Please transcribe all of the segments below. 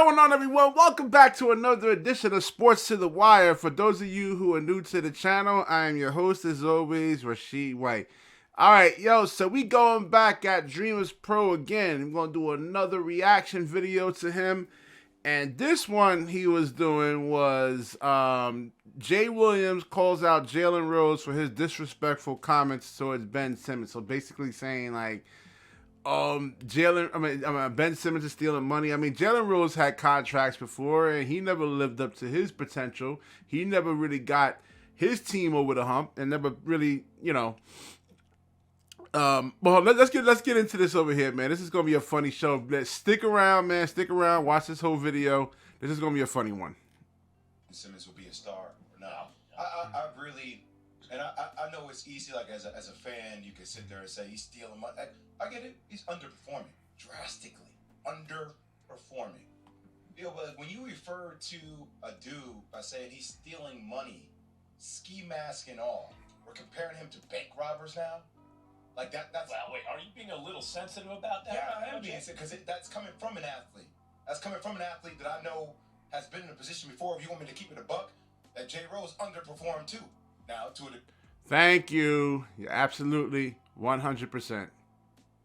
going on, everyone? Welcome back to another edition of Sports to the Wire. For those of you who are new to the channel, I am your host, as always, Rasheed White. All right, so we going back at DREAMERSPRO again. We're going to do another reaction video to him. And this one he was doing was Jay Williams calls out Jalen Rose for his disrespectful comments towards Ben Simmons. So basically saying, like, Ben Simmons is stealing money. I mean, Jalen Rose had contracts before, and he never lived up to his potential. He never really got his team over the hump, and never really, Well, let's get into this over here, man. This is gonna be a funny show. Let's stick around, man. Stick around. Watch this whole video. This is gonna be a funny one. Simmons will be a star. No, I really, and I know it's easy. Like as a fan, you can sit there and say he's stealing money. I get it. He's underperforming, drastically underperforming. But when you refer to a dude by saying he's stealing money, ski mask and all, we're comparing him to bank robbers now. Like that's. Well, wait. Are you being a little sensitive about that? Yeah, I am being sensitive because that's coming from an athlete. That's coming from an athlete that I know has been in a position before. If you want me to keep it a buck, that Jay Rose underperformed too. Now to a Thank you. You're absolutely 100%.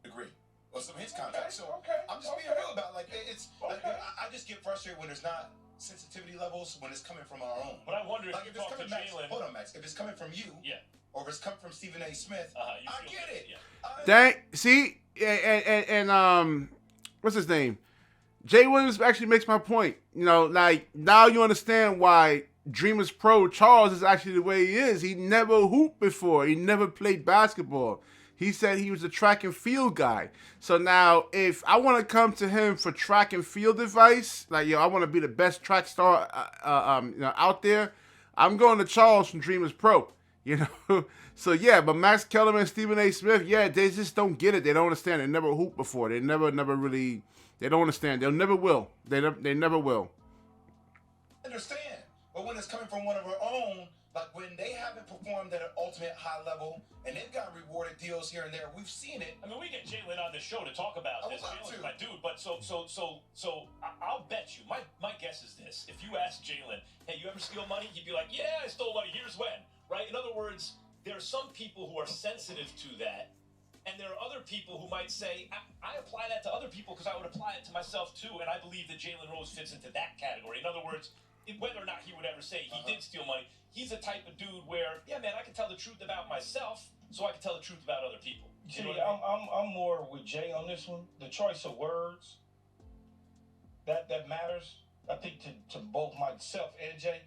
Agree. Well, some of his contracts. So okay, I'm just being real about it. Like it's. I just get frustrated when there's not sensitivity levels when it's coming from our own. But I wonder if like you if it's talk to coming Max, Jalen. hold on, Max. If it's coming from you, yeah, or if it's coming from Stephen A. Smith, I get it. Yeah. What's his name? Jay Williams actually makes my point. Like, now you understand why DREAMERSPRO Charles is actually the way he is. He never hooped before. He never played basketball. He said he was a track and field guy. So now, if I want to come to him for track and field advice, like, I want to be the best track star out there, I'm going to Charles from DREAMERSPRO. So yeah, but Max Kellerman and Stephen A. Smith, yeah, they just don't get it. They don't understand. They never hooped before. They never really. They don't understand. They'll never will. They never will. Understand, but when it's coming from one of our own, like when they haven't performed at an ultimate high level and they've got rewarded deals here and there, we've seen it. I mean, we get Jalen on this show to talk about this. Jalen's my dude, but so I'll bet you. My guess is this: if you ask Jalen, "Hey, you ever steal money?" He'd be like, "Yeah, I stole money. Here's when." Right? In other words, there are some people who are sensitive to that. And there are other people who might say, I apply that to other people because I would apply it to myself too, and I believe that Jalen Rose fits into that category. In other words, whether or not he would ever say he did steal money, he's a type of dude where, yeah, man, I can tell the truth about myself, so I can tell the truth about other people. See, I'm more with Jay on this one. The choice of words, that matters, I think, to both myself and Jay.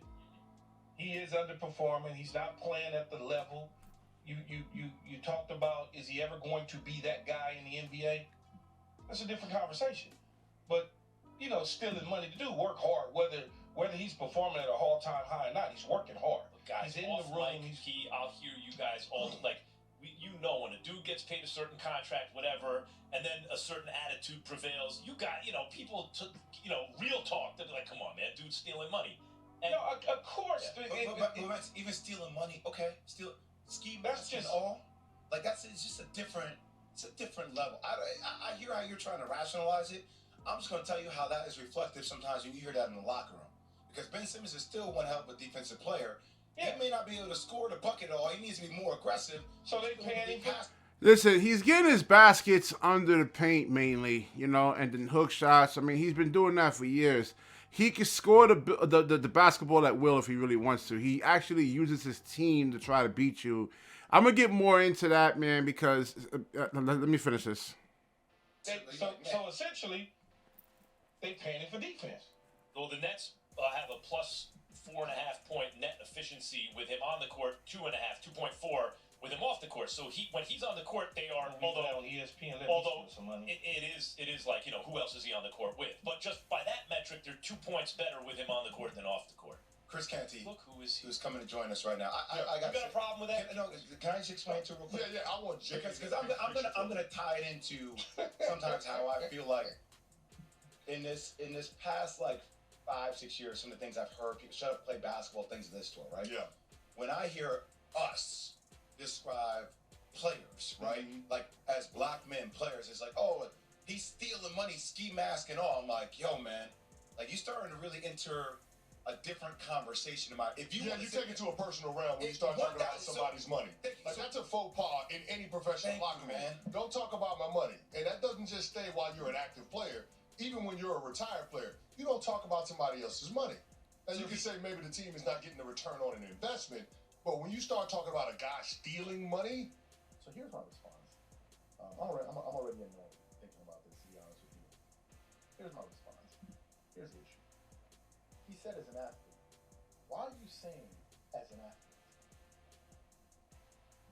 He is underperforming. He's not playing at the level. You talked about, is he ever going to be that guy in the NBA? That's a different conversation. But, stealing money to do, work hard. Whether he's performing at a all-time high or not, he's working hard. Guys, he's in the room. I'll hear you guys all, like, when a dude gets paid a certain contract, whatever, and then a certain attitude prevails, you got, people, real talk. They're like, come on, man, dude's stealing money. And, no, of course. Yeah. But even stealing money, okay, ski mask and all, like it's just a different level. I hear how you're trying to rationalize it. I'm just going to tell you how that is reflective sometimes when you hear that in the locker room. Because Ben Simmons is still one hell of a defensive player. Yeah. He may not be able to score the bucket at all. He needs to be more aggressive. So they paying him. Listen, he's getting his baskets under the paint mainly, and then hook shots. I mean, he's been doing that for years. He can score the basketball at will if he really wants to. He actually uses his team to try to beat you. I'm going to get more into that, man, because let me finish this. So essentially, they paying him for defense. Well, the Nets have a plus 4.5 point net efficiency with him on the court, 2.5, 2.4 with him off the court. So when he's on the court, they are, although ESPN, some money. It is like, who else is he on the court with? But just by that metric, they're 2 points better with him on the court than off the court. Chris Canty, look who's coming to join us right now. I got a problem with that? No, can I just explain to real quick? Yeah, I want you. Because I'm gonna tie it into sometimes how I feel like in this past like 5-6 years, some of the things I've heard, people shut up, play basketball, things of this sort, right? Yeah. When I hear us describe players, right? Like as black men players, it's like, oh, he's stealing money, ski mask and all. I'm like, yo, man, Like, you starting to really enter a different conversation about if you you take it to a personal realm when you start talking about somebody's money. Like, that's a faux pas in any professional locker room. Don't talk about my money. And that doesn't just stay while you're an active player. Even when you're a retired player, you don't talk about somebody else's money. Now, you can say maybe the team is not getting the return on an investment, but when you start talking about a guy stealing money. So here's my response. I'm already annoyed thinking about this, to be honest with you. Here's my response. Here's the issue. He said as an athlete. Why are you saying as an athlete?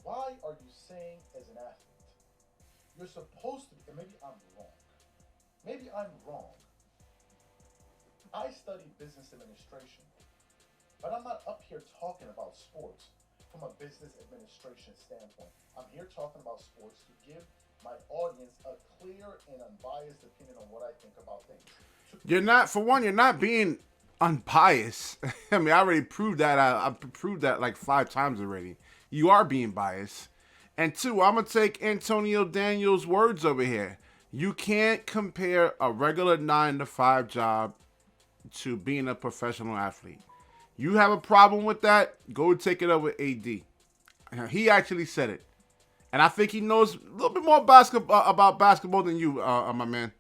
Why are you saying as an athlete? You're supposed to, and maybe I'm wrong. Maybe I'm wrong. I studied business administration, but I'm not up here talking about sports from a business administration standpoint. I'm here talking about sports to give my audience a clear and unbiased opinion on what I think about things. You're not being unbiased. I mean, I already proved that. I proved that like 5 times already. You are being biased. And 2, I'm going to take Antonio Daniels' words over here. You can't compare a regular 9-to-5 job to being a professional athlete. You have a problem with that, go take it up with AD. He actually said it. And I think he knows a little bit more about basketball than you, my man.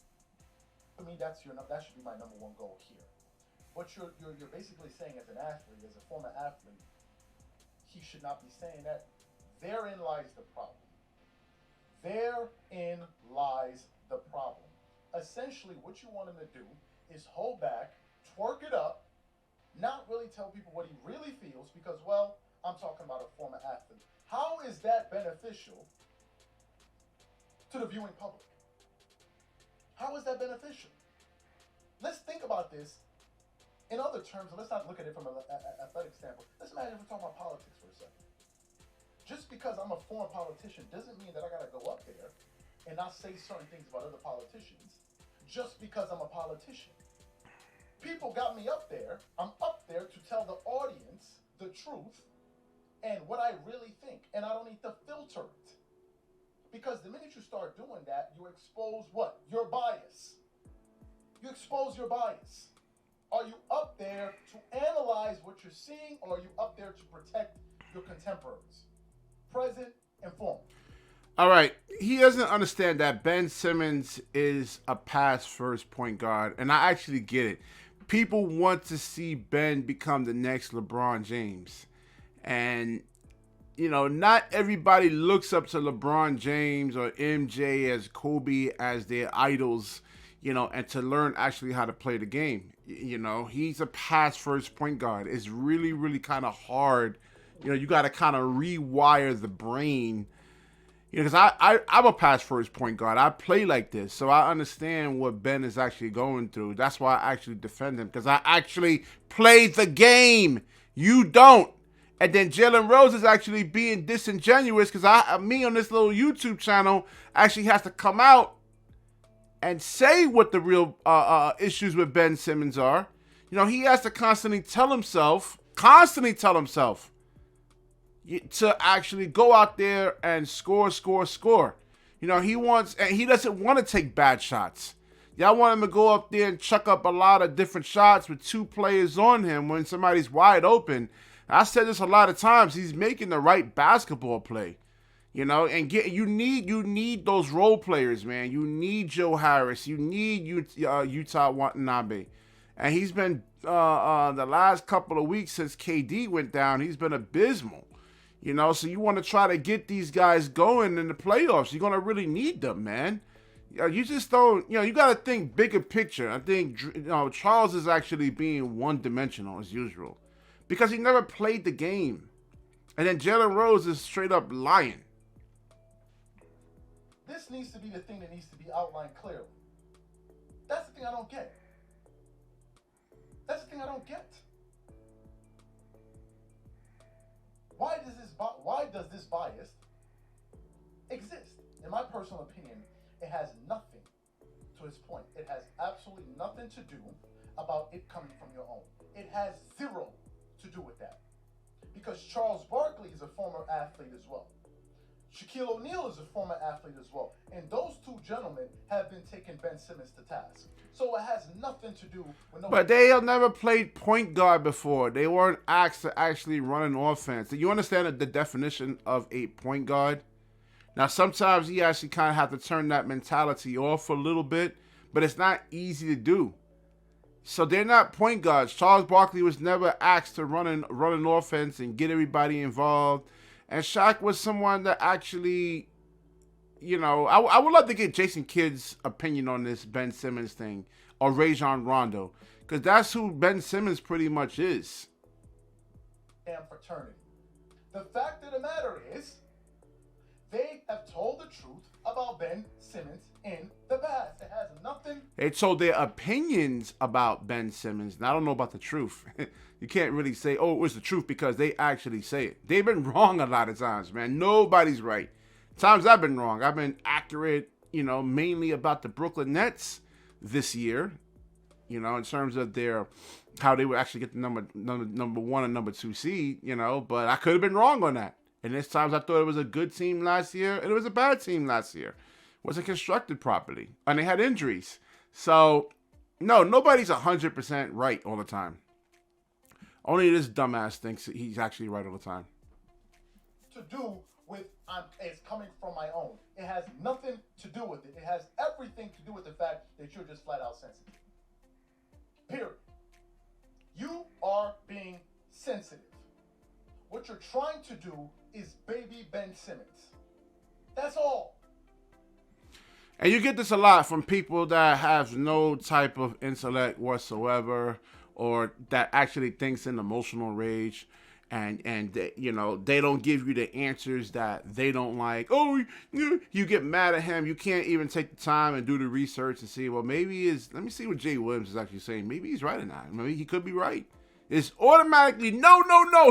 I mean, that should be my number one goal here. What you're basically saying as an athlete, as a former athlete, he should not be saying that. Therein lies the problem. Therein lies the problem. Essentially, what you want him to do is hold back, twerk it up, not really tell people what he really feels because, well, I'm talking about a former athlete. How is that beneficial to the viewing public? How is that beneficial? Let's think about this in other terms, and let's not look at it from an athletic standpoint. Let's imagine we're talking about politics for a second. Just because I'm a former politician doesn't mean that I got to go up there and not say certain things about other politicians just because I'm a politician. People got me up there. I'm up there to tell the audience the truth and what I really think. And I don't need to filter it. Because the minute you start doing that, you expose what? Your bias. You expose your bias. Are you up there to analyze what you're seeing, or are you up there to protect your contemporaries? Present and former. All right. He doesn't understand that Ben Simmons is a pass-first point guard, and I actually get it. People want to see Ben become the next LeBron James. And, you know, not everybody looks up to LeBron James or MJ as Kobe as their idols, you know, and to learn actually how to play the game. You know, he's a pass-first point guard. It's really, really kind of hard. You know, you got to kind of rewire the brain. You know, because I'm a pass-first point guard. I play like this, so I understand what Ben is actually going through. That's why I actually defend him, because I actually play the game. You don't. And then Jalen Rose is actually being disingenuous, because me on this little YouTube channel actually has to come out and say what the real issues with Ben Simmons are. You know, he has to constantly tell himself to actually go out there and score. You know, he doesn't want to take bad shots. Y'all want him to go up there and chuck up a lot of different shots with 2 players on him when somebody's wide open. I said this a lot of times. He's making the right basketball play. You know, and you need those role players, man. You need Joe Harris. You need Utah Watanabe. And he's been, the last couple of weeks since KD went down, he's been abysmal. You know, so you want to try to get these guys going in the playoffs. You're going to really need them, man. You just don't, you know, you got to think bigger picture. I think, you know, Charles is actually being one-dimensional as usual because he never played the game. And then Jalen Rose is straight up lying. This needs to be the thing that needs to be outlined clearly. That's the thing I don't get. Why does this bias exist? In my personal opinion, it has nothing, to his point, it has absolutely nothing to do about it coming from your own. It has zero to do with that. Because Charles Barkley is a former athlete as well. Shaquille O'Neal is a former athlete as well. And those two gentlemen have been taking Ben Simmons to task. So it has nothing to do with no. But they have never played point guard before. They weren't asked to actually run an offense. Do you understand the definition of a point guard? Now, sometimes you actually kind of have to turn that mentality off for a little bit, but it's not easy to do. So they're not point guards. Charles Barkley was never asked to run an offense and get everybody involved. And Shaq was someone that actually, you know, I would love to get Jason Kidd's opinion on this Ben Simmons thing, or Rajon Rondo, because that's who Ben Simmons pretty much is. Damn fraternity. The fact of the matter is, they have told the truth about Ben Simmons in the past. It has nothing. They told their opinions about Ben Simmons, and I don't know about the truth. You can't really say, oh, it was the truth, because they actually say it. They've been wrong a lot of times, man. Nobody's right. Times I've been wrong. I've been accurate, you know, mainly about the Brooklyn Nets this year, you know, in terms of how they would actually get the number 1 and number 2 seed, you know, but I could have been wrong on that. And there's times I thought it was a good team last year, and it was a bad team last year. Wasn't constructed properly, and they had injuries. So, no, nobody's 100% right all the time. Only this dumbass thinks he's actually right all the time. To do with it's coming from my own. It has nothing to do with it. It has everything to do with the fact that you're just flat out sensitive. Period. You are being sensitive. What you're trying to do is baby Ben Simmons. That's all. And you get this a lot from people that have no type of intellect whatsoever, or that actually thinks in emotional rage, and they, you know, they don't give you the answers that they don't like. Oh, you get mad at him. You can't even take the time and do the research and see, well, maybe let me see what Jay Williams is actually saying. Maybe he's right or not. Maybe he could be right. It's automatically, no,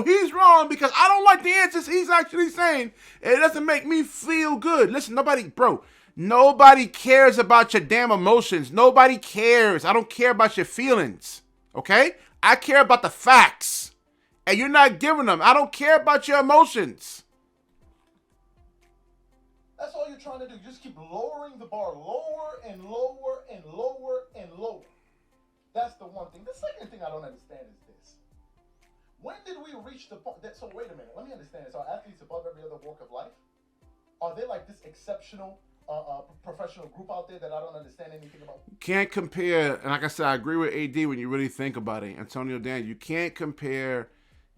he's wrong because I don't like the answers he's actually saying. It doesn't make me feel good. Listen, nobody cares about your damn emotions. Nobody cares. I don't care about your feelings. Okay? I care about the facts. And you're not giving them. I don't care about your emotions. That's all you're trying to do. You just keep lowering the bar lower and lower and lower and lower. That's the one thing. The second thing I don't understand is this. When did we reach the point so wait a minute, let me understand this. Are athletes above every other walk of life? Are they like this exceptional professional group out there that I don't understand anything about? Can't compare, and like I said, I agree with AD when you really think about it. Antonio Dan, you can't compare,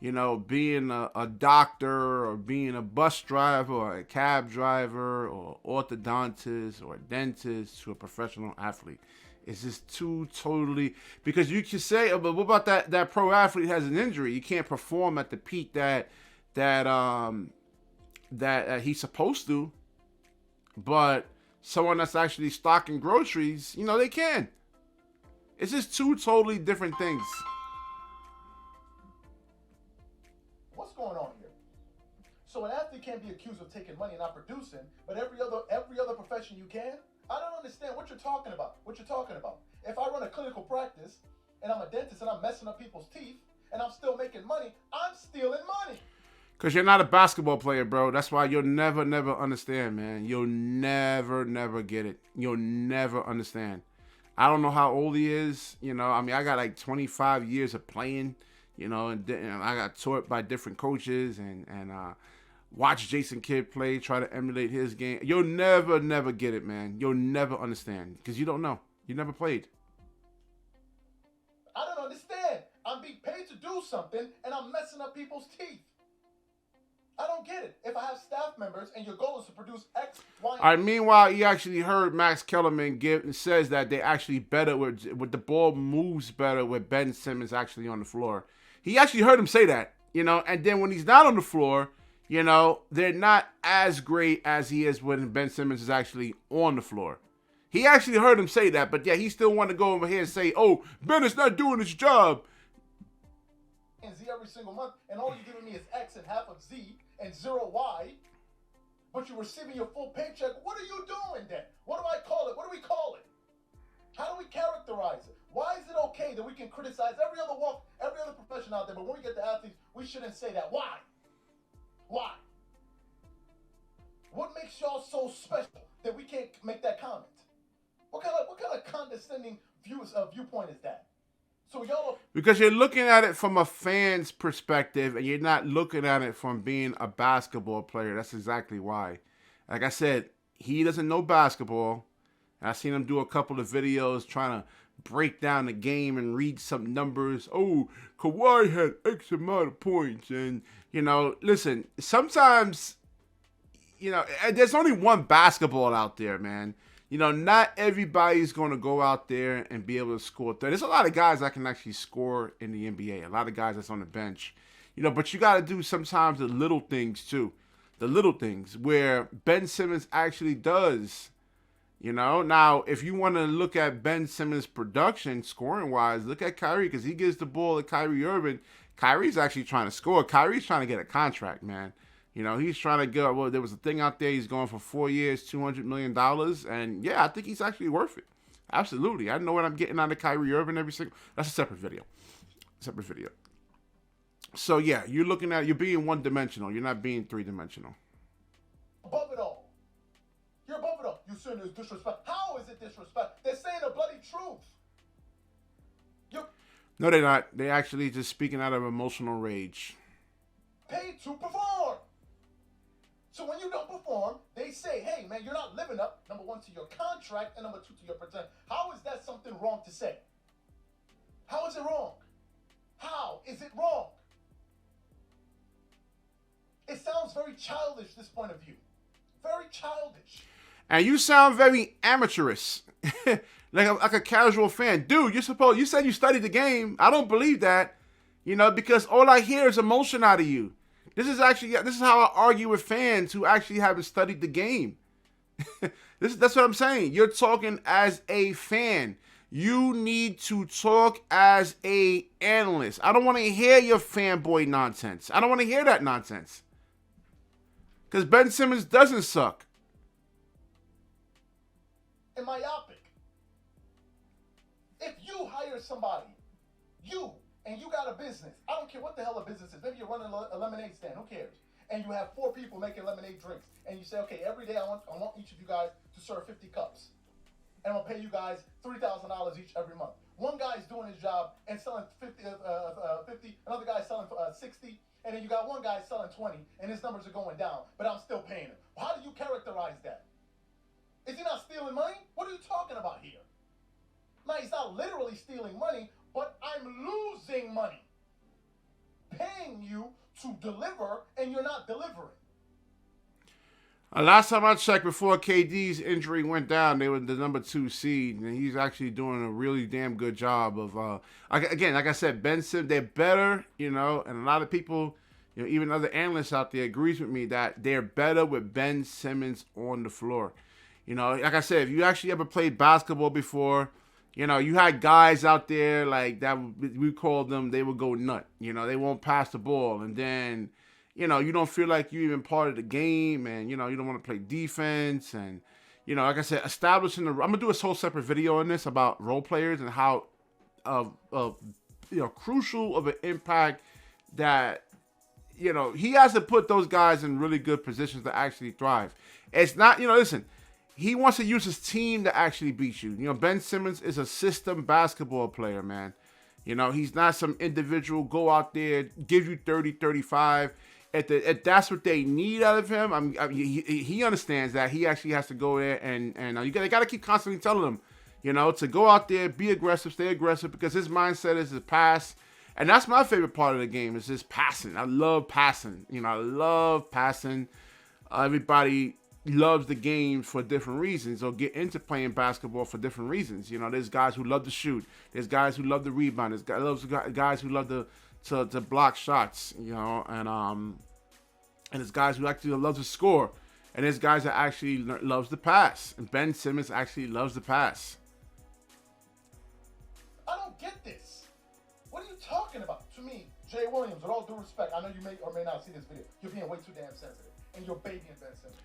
you know, being a doctor or being a bus driver or a cab driver or orthodontist or a dentist to a professional athlete. It's just too totally, because you can say, oh, but what about that pro athlete has an injury? You can't perform at the peak that he's supposed to. But someone that's actually stocking groceries, you know, they can. It's just two totally different things. What's going on here? So an athlete can't be accused of taking money and not producing, but every other profession you can? I don't understand what you're talking about. If I run a clinical practice and I'm a dentist and I'm messing up people's teeth and I'm still making money, I'm stealing money. Because you're not a basketball player, bro. That's why you'll never understand, man. You'll never get it. You'll never understand. I don't know how old he is. You know, I mean, I got like 25 years of playing, you know, and I got taught by different coaches and watch Jason Kidd play, try to emulate his game. You'll never get it, man. You'll never understand because you don't know. You never played. I don't understand. I'm being paid to do something and I'm messing up people's teeth. I don't get it. If I have staff members and your goal is to produce X, Y, all right, meanwhile, you actually heard Max Kellerman says that they actually better with the ball moves better with Ben Simmons actually on the floor. He actually heard him say that, you know, and then when he's not on the floor, you know, they're not as great as he is when Ben Simmons is actually on the floor. He actually heard him say that, but yeah, he still wanted to go over here and say, oh, Ben is not doing his job. And Z every single month, and all you're giving me is X and half of Z and 0 Y, but you're receiving your full paycheck. What are you doing then? What do I call it? What do we call it? How do we characterize it? Why is it okay that we can criticize every other profession out there, but when we get to athletes, we shouldn't say that? Why? Why? so special that we can't make that comment? What kind of condescending viewpoint is that? So y'all, because you're looking at it from a fan's perspective, and you're not looking at it from being a basketball player. That's exactly why. Like I said, he doesn't know basketball. I've seen him do a couple of videos trying to break down the game and read some numbers. Oh, Kawhi had X amount of points. And, you know, listen, sometimes, you know, there's only one basketball out there, man. You know, not everybody's going to go out there and be able to score. There's a lot of guys that can actually score in the NBA. A lot of guys that's on the bench. You know, but you got to do sometimes the little things, too. The little things where Ben Simmons actually does. You know, now, if you want to look at Ben Simmons' production, scoring-wise, look at Kyrie, because he gives the ball to Kyrie Irving. Kyrie's actually trying to score. Kyrie's trying to get a contract, man. You know, he's trying to get, well, there was a thing out there, he's going for 4 years, $200 million, and yeah, I think he's actually worth it. Absolutely. I know what I'm getting out of Kyrie Irving every single, that's a separate video. So, yeah, you're being one-dimensional. You're not being three-dimensional. Above it all. You're above it all. You saying it's disrespect. How is it disrespect? They're saying the bloody truth. No, they're not. They're actually just speaking out of emotional rage. Paid to perform. So when you don't perform, they say, hey, man, you're not living up, number one, to your contract, and number two, to your potential. How is that something wrong to say? How is it wrong? How is it wrong? It sounds very childish, this point of view. Very childish. And you sound very amateurish, like a casual fan. Dude, you said you studied the game. I don't believe that, you know, because all I hear is emotion out of you. This is how I argue with fans who actually haven't studied the game. That's what I'm saying. You're talking as a fan. You need to talk as a analyst. I don't want to hear your fanboy nonsense. I don't want to hear that nonsense. Because Ben Simmons doesn't suck. And myopic. If you hire somebody, and you got a business, I don't care what the hell a business is. Maybe you're running a lemonade stand, who cares? And you have 4 people making lemonade drinks, and you say, okay, every day I want each of you guys to serve 50 cups. And I'm gonna pay you guys $3,000 each every month. One guy's doing his job and selling 50, another guy's selling 60, and then you got one guy selling 20, and his numbers are going down, but I'm still paying him. How do you characterize that? Is he not stealing money? What are you talking about here? Now, he's not literally stealing money, but I'm losing money. Paying you to deliver, and you're not delivering. Last time I checked, before KD's injury went down, they were the number 2 seed, and he's actually doing a really damn good job of, again, like I said, Ben Simmons, they're better, you know, and a lot of people, you know, even other analysts out there agrees with me that they're better with Ben Simmons on the floor. You know, like I said, if you actually ever played basketball before, you know, you had guys out there like that, we called them, they would go nut. You know, they won't pass the ball. And then, you know, you don't feel like you're even part of the game, and, you know, you don't want to play defense. And, you know, like I said, establishing I'm going to do a whole separate video on this about role players and how, you know, crucial of an impact that, you know, he has to put those guys in really good positions to actually thrive. It's not, you know, listen, he wants to use his team to actually beat you. You know, Ben Simmons is a system basketball player, man. You know, he's not some individual, go out there, give you 30, 35. If that's what they need out of him, he understands that. He actually has to go there and they got to keep constantly telling him, you know, to go out there, be aggressive, stay aggressive, because his mindset is to pass. And that's my favorite part of the game, is just passing. I love passing. You know, I love passing. Everybody loves the game for different reasons, or get into playing basketball for different reasons. You know, there's guys who love to shoot. There's guys who love to rebound. There's guys who love to block shots, you know, and there's guys who actually love to score. And there's guys that actually loves to pass. And Ben Simmons actually loves to pass. I don't get this. What are you talking about? To me, Jay Williams, with all due respect, I know you may or may not see this video. You're being way too damn sensitive. And you're babying Ben Simmons.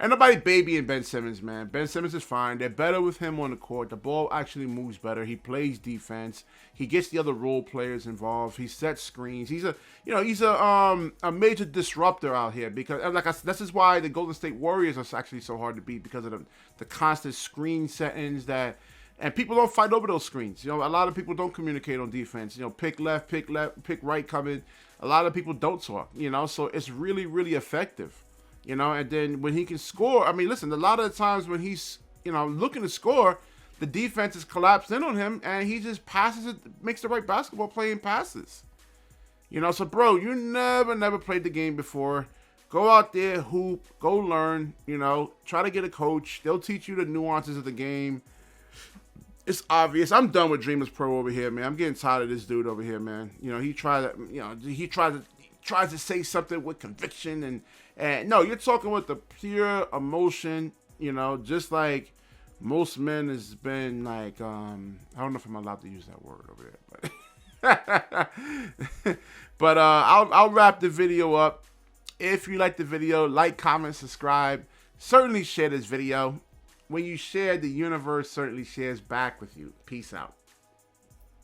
Ain't nobody babying Ben Simmons, man. Ben Simmons is fine. They're better with him on the court. The ball actually moves better. He plays defense. He gets the other role players involved. He sets screens. He's a major disruptor out here because, this is why the Golden State Warriors are actually so hard to beat, because of the constant screen settings and people don't fight over those screens. You know, a lot of people don't communicate on defense. You know, pick left, pick right coming. A lot of people don't talk. You know, so it's really, really effective. You know, and then when he can score, I mean, listen, a lot of the times when he's, looking to score, the defense is collapsed in on him, and he just passes it, makes the right basketball playing passes. You know, so, bro, you never played the game before. Go out there, hoop, go learn, try to get a coach. They'll teach you the nuances of the game. It's obvious. I'm done with DREAMERSPRO over here, man. I'm getting tired of this dude over here, man. He tries to say something with conviction, and no, you're talking with the pure emotion, just like most men has been like, I don't know if I'm allowed to use that word over here, but I'll wrap the video up. If you like the video, like, comment, subscribe. Certainly share this video. When you share, the universe certainly shares back with you. Peace out.